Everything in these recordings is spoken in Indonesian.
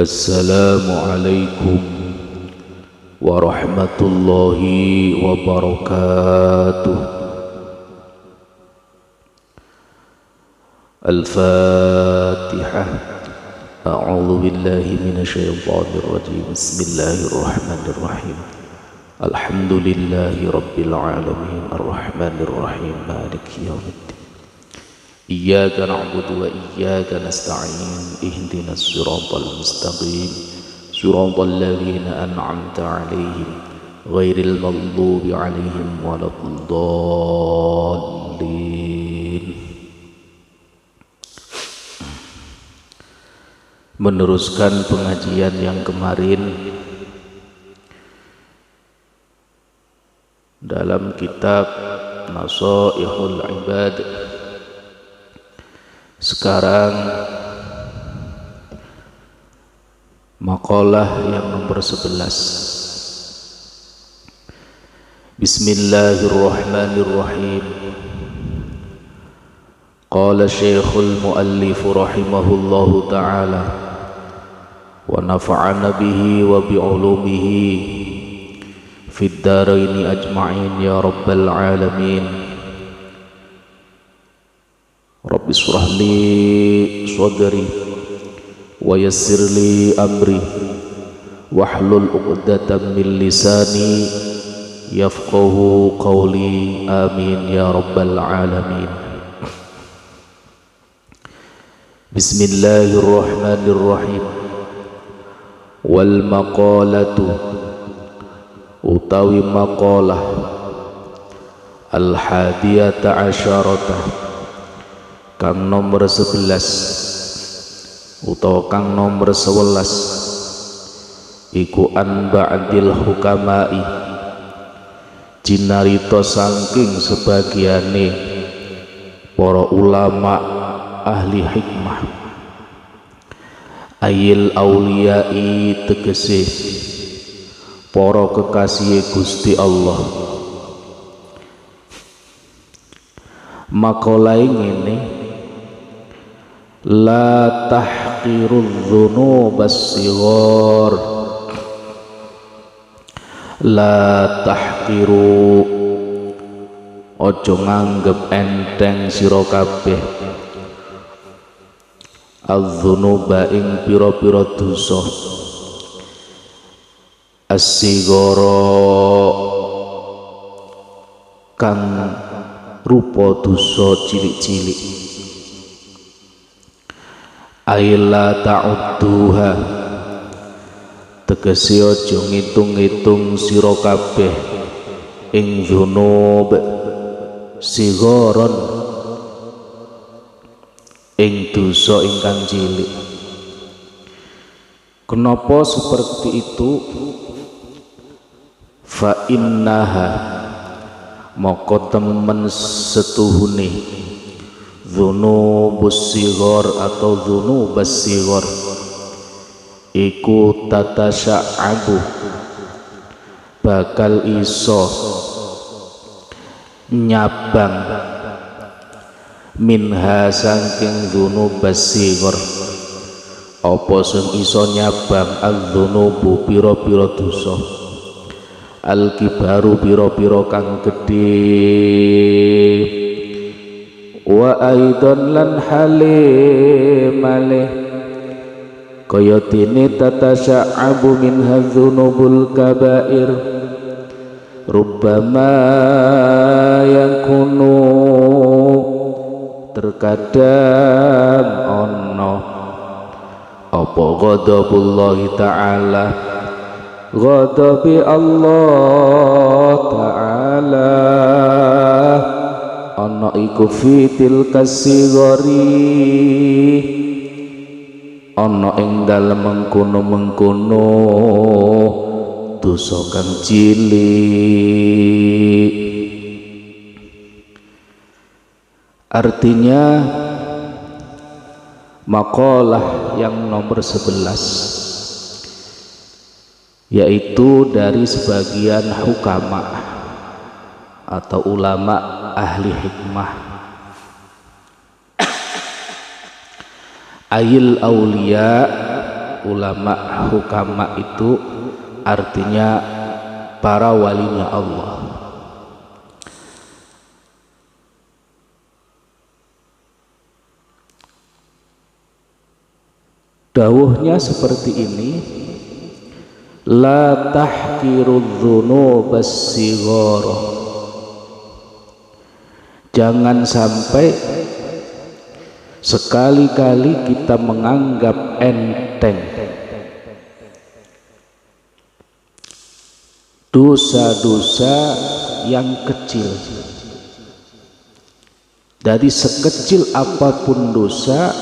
Assalamualaikum warahmatullahi wabarakatuh. Al-Fatihah. A'udzu billahi minasyaitonir rajim. Bismillahirrahmanirrahim. Alhamdulillahi rabbil alamin arrahmanir rahim maliki yaumiddin. Iyyaka na'budu wa iyyaka nasta'in ihdinas siratal mustaqim siratal ladzina an'amta 'alaihim ghairil maghdubi 'alaihim waladdallin. Meneruskan pengajian yang kemarin dalam kitab Nasaihul Ibad. Sekarang makalah yang nomor 11. Bismillahirrahmanirrahim. Qala Syekhul Muallif rahimahullahu ta'ala wa nafa'ana bihi wa bi'ulumihi fid dharaini ajma'in ya rabbal alamin. Rabbi shrah li sadri wa yassir li amri wahlul 'uqdatam min lisani yafqahu qawli amin ya rabbal alamin. Bismillahirrahmanirrahim. Wal maqalatu utawi maqalah al hadiyata asyarata kang nomor 11 utawa kang nomor 11 iku an ba'dil hukamai jinarita saking sebagiane para ulama ahli hikmah ayil auliyai tegese para kekasih Gusti Allah. Makalah ngene, la tahqirudz dzunubas shighar, la tahqiru ojo nganggep enteng sira kabeh adz-dzunuba ing pira-pira dosa as-shighara kang rupa dosa cilik-cilik. Aila ta'udduha tegese aja ngitung-ngitung sira kabeh ing dzunub sigharon ing dosa ingkang cilik. Kenapa seperti itu? Fa innaha maka temen setuhune dzunubus shighar atau dzunubas shighar iku tatasya'abu bakal iso nyabang minha saking dzunubas shighar apa sing iso nyabang adz-dzunubu pira-pira dosa al-kibaru pira-pira kang gedhe wa aidan lan halimale kaya dene tatasya'abu min hadzunubul kabair rubbama yakunu terkadang ono apa ghadabullahi ta'ala ghadabi Allah ta'ala ana iku fitil kasigori ana ing dalem mengkono-mengkono dosa kang cilik. Artinya makalah yang nomor 11 yaitu dari sebagian hukama atau ulama ahli hikmah ayil aulia ulama hukama itu artinya para walinya Allah. Dawuhnya seperti ini, la tahkirudz dzunubas shighara. Jangan sampai sekali-kali kita menganggap enteng dosa-dosa yang kecil. Dari sekecil apapun dosa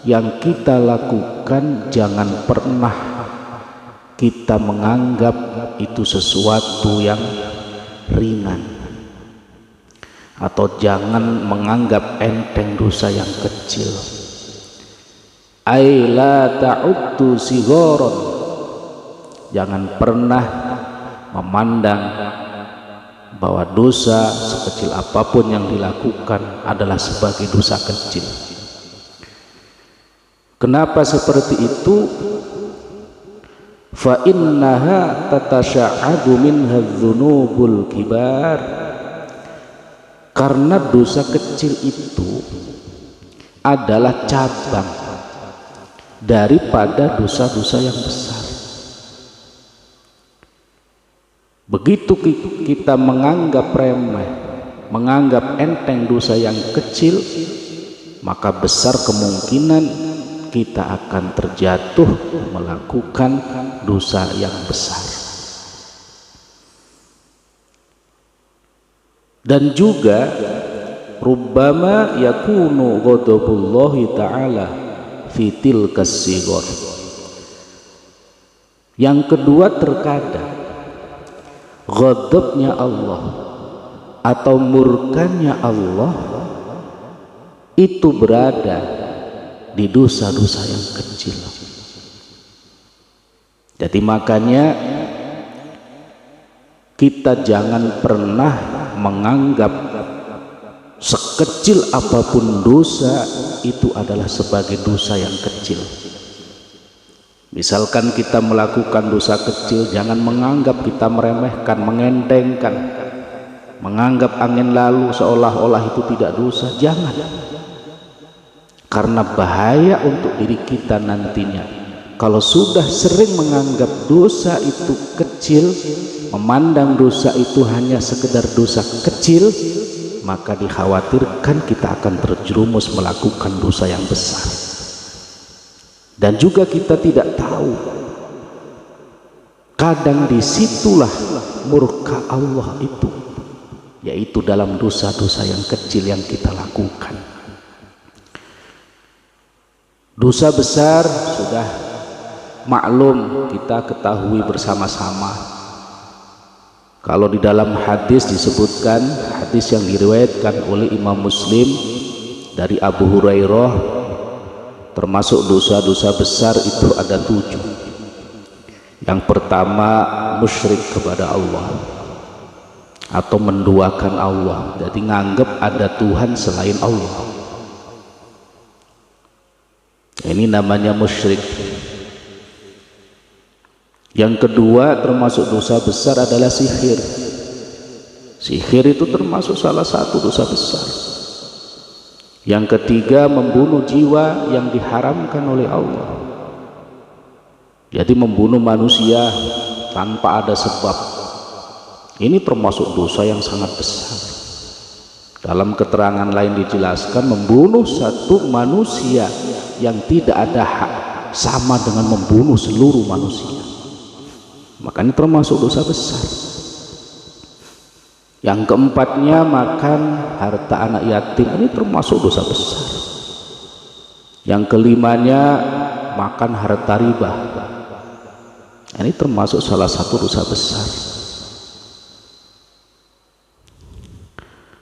yang kita lakukan, jangan pernah kita menganggap itu sesuatu yang ringan, atau jangan menganggap enteng dosa yang kecil. Ai la ta'uddu sigharan, jangan pernah memandang bahwa dosa sekecil apapun yang dilakukan adalah sebagai dosa kecil. Kenapa seperti itu? Fa innaha tatasya'abu minha dzunubul kibar. Karena dosa kecil itu adalah cabang daripada dosa-dosa yang besar. Begitu kita menganggap remeh, menganggap enteng dosa yang kecil, maka besar kemungkinan kita akan terjatuh melakukan dosa yang besar. Dan juga rubbama yakunu ghadabullahi ta'ala fi tilkas sighar. Yang kedua, terkadang ghadabnya Allah atau murkanya Allah itu berada di dosa-dosa yang kecil. Jadi makanya kita jangan pernah menganggap sekecil apapun dosa itu adalah sebagai dosa yang kecil. Misalkan kita melakukan dosa kecil, jangan menganggap kita meremehkan, mengentengkan, menganggap angin lalu seolah-olah itu tidak dosa. Jangan. Karena bahaya untuk diri kita nantinya kalau sudah sering menganggap dosa itu kecil, memandang dosa itu hanya sekedar dosa kecil, maka dikhawatirkan kita akan terjerumus melakukan dosa yang besar. Dan juga kita tidak tahu, kadang disitulah murka Allah itu, yaitu dalam dosa-dosa yang kecil yang kita lakukan. Dosa besar sudah maklum, kita ketahui bersama-sama. Kalau di dalam hadis disebutkan, hadis yang diriwayatkan oleh Imam Muslim dari Abu Hurairah, termasuk dosa-dosa besar itu ada 7. Yang pertama, musyrik kepada Allah atau menduakan Allah, jadi nganggep ada Tuhan selain Allah. Ini namanya musyrik. Yang kedua, termasuk dosa besar adalah sihir. Sihir itu termasuk salah satu dosa besar. Yang ketiga, membunuh jiwa yang diharamkan oleh Allah. Jadi membunuh manusia tanpa ada sebab. Ini termasuk dosa yang sangat besar. Dalam keterangan lain dijelaskan, membunuh satu manusia yang tidak ada hak sama dengan membunuh seluruh manusia. Makanya termasuk dosa besar. Yang keempatnya, makan harta anak yatim, ini termasuk dosa besar. Yang kelimanya, makan harta riba, ini termasuk salah satu dosa besar.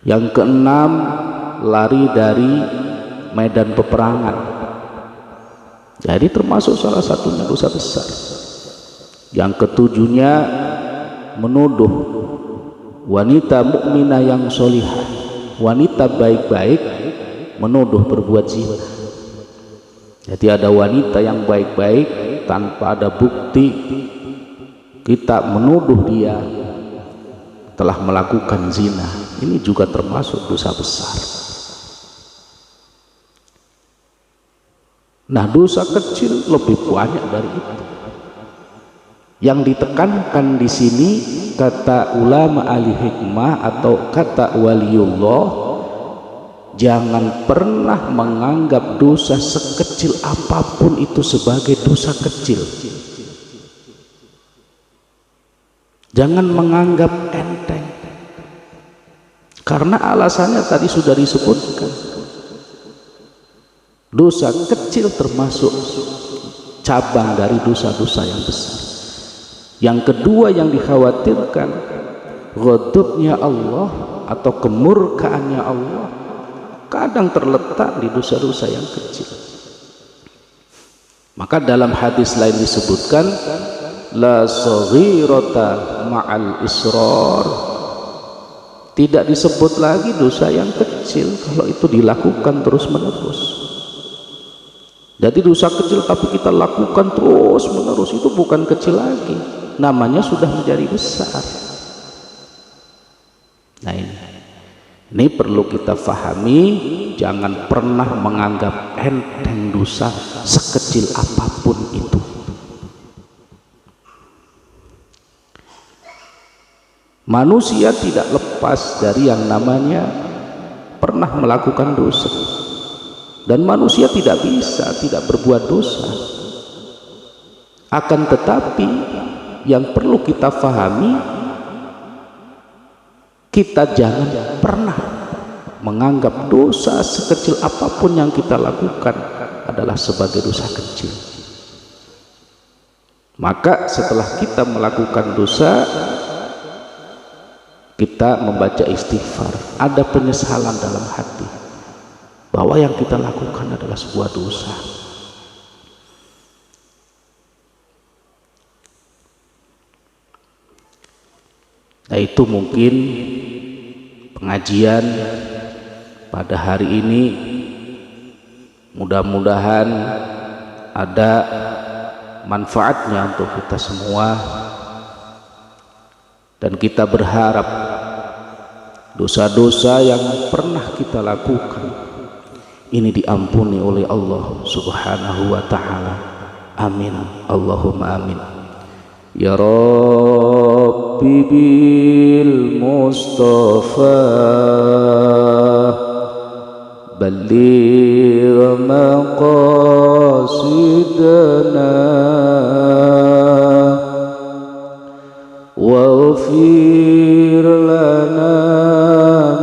Yang keenam, lari dari medan peperangan, jadi termasuk salah satunya dosa besar. Yang ketujuhnya, menuduh wanita mukminah yang solihah, wanita baik-baik, menuduh berbuat zina. Jadi ada wanita yang baik-baik tanpa ada bukti kita menuduh dia telah melakukan zina, ini juga termasuk dosa besar. Nah, dosa kecil lebih banyak dari itu. Yang ditekankan di sini kata ulama ahli hikmah atau kata waliullah, jangan pernah menganggap dosa sekecil apapun itu sebagai dosa kecil. Jangan menganggap enteng. Karena alasannya tadi sudah disebutkan. Dosa kecil termasuk cabang dari dosa-dosa yang besar. Yang kedua yang dikhawatirkan, ghadabnya Allah atau kemurkaannya Allah kadang terletak di dosa-dosa yang kecil. Maka dalam hadis lain disebutkan, la saghirata ma'al israr, tidak disebut lagi dosa yang kecil kalau itu dilakukan terus menerus. Jadi dosa kecil tapi kita lakukan terus menerus, itu bukan kecil lagi, namanya sudah menjadi besar. Nah, ini perlu kita fahami, jangan pernah menganggap enteng dosa sekecil apapun itu. Manusia tidak lepas dari yang namanya pernah melakukan dosa, dan manusia tidak bisa tidak berbuat dosa. Akan tetapi yang perlu kita fahami, kita jangan pernah menganggap dosa sekecil apapun yang kita lakukan adalah sebagai dosa kecil. Maka setelah kita melakukan dosa, kita membaca istighfar, ada penyesalan dalam hati bahwa yang kita lakukan adalah sebuah dosa. Nah, itu mungkin pengajian pada hari ini, mudah-mudahan ada manfaatnya untuk kita semua, dan kita berharap dosa-dosa yang pernah kita lakukan ini diampuni oleh Allah Subhanahu wa ta'ala. Amin, Allahumma amin. Ya Rabbi bil Mustafa balligh maqasidana waghfir lana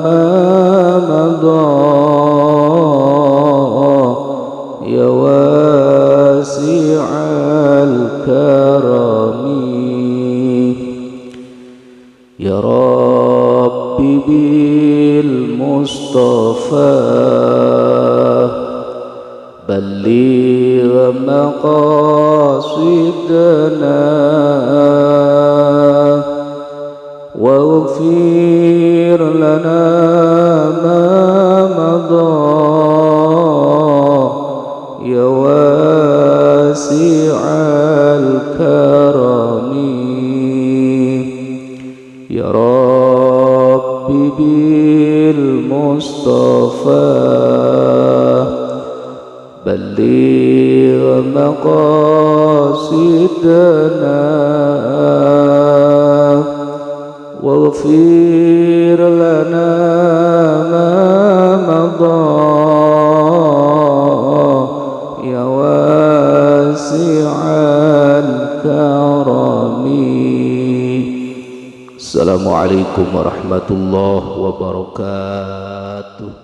ma madha ya wasi'al karami. Ya Rabbi bil Mustafa balligh maqasidana waghfir lana ma madha ya wasi'al karami. Ya Rabbi bil Mustafa balligh maqasidana waghfir lana ma madha ya wasi'al karami. Assalamualaikum warahmatullahi wabarakatuh.